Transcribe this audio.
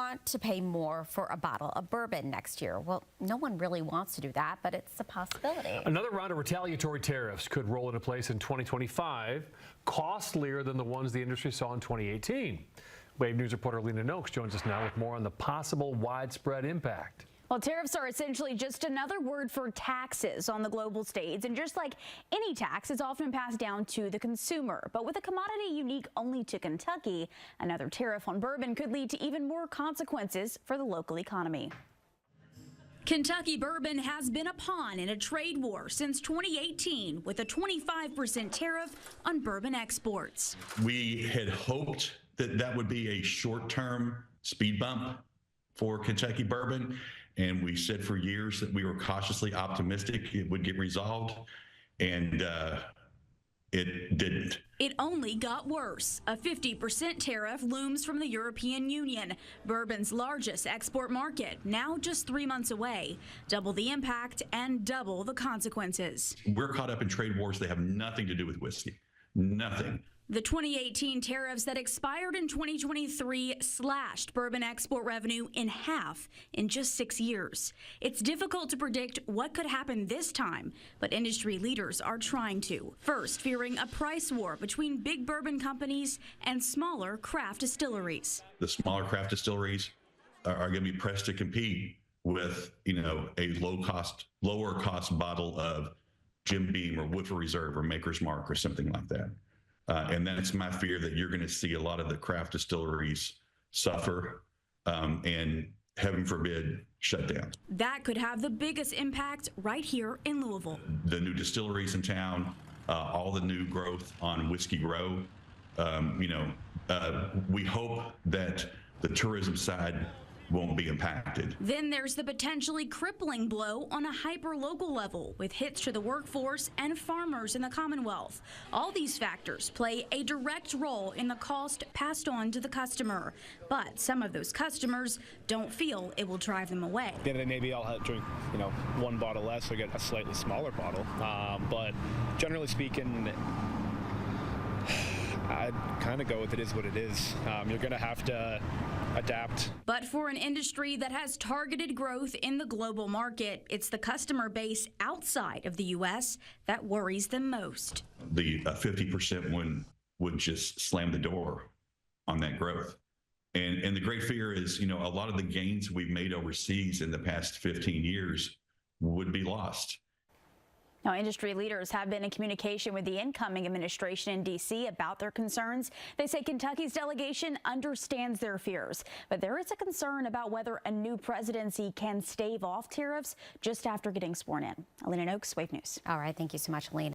want to pay more for a bottle of bourbon next year. Well, no one really wants to do that, but it's a possibility. Another round of retaliatory tariffs could roll into place in 2025, costlier than the ones the industry saw in 2018. Wave News reporter Lena Noakes joins us now with more on the possible widespread impact. Well, tariffs are essentially just another word for taxes on the global stage. And just like any tax, it's often passed down to the consumer. But with a commodity unique only to Kentucky, another tariff on bourbon could lead to even more consequences for the local economy. Kentucky bourbon has been a pawn in a trade war since 2018 with a 25% tariff on bourbon exports. We had hoped that that would be a short-term speed bump for Kentucky bourbon. And we said for years that we were cautiously optimistic it would get resolved, and it didn't. It only got worse. A 50% tariff looms from the European Union, bourbon's largest export market, now just 3 months away. Double the impact and double the consequences. We're caught up in trade wars that have nothing to do with whiskey. Nothing. The 2018 tariffs that expired in 2023 slashed bourbon export revenue in half in just 6 years. It's difficult to predict what could happen this time, but industry leaders are trying to. First, fearing a price war between big bourbon companies and smaller craft distilleries. The smaller craft distilleries are going to be pressed to compete with, a lower cost bottle of Jim Beam or Woodford Reserve or Maker's Mark or something like that. And that's my fear, that you're going to see a lot of the craft distilleries suffer and, heaven forbid, shut down. That could have the biggest impact right here in Louisville. The new distilleries in town, all the new growth on Whiskey Row, we hope that the tourism side won't be impacted. Then there's the potentially crippling blow on a hyper-local level with hits to the workforce and farmers in the Commonwealth. All these factors play a direct role in the cost passed on to the customer. But some of those customers don't feel it will drive them away. Then maybe I'll drink, one bottle less or get a slightly smaller bottle. But generally speaking, I'd kind of go with it is what it is. You're going to have to adapt. But for an industry that has targeted growth in the global market, it's the customer base outside of the U.S. that worries them most. The 50% one would just slam the door on that growth. And the great fear is, a lot of the gains we've made overseas in the past 15 years would be lost. Now, industry leaders have been in communication with the incoming administration in D.C. about their concerns. They say Kentucky's delegation understands their fears, but there is a concern about whether a new presidency can stave off tariffs just after getting sworn in. Lena Noakes, Wave News. All right, thank you so much, Lena.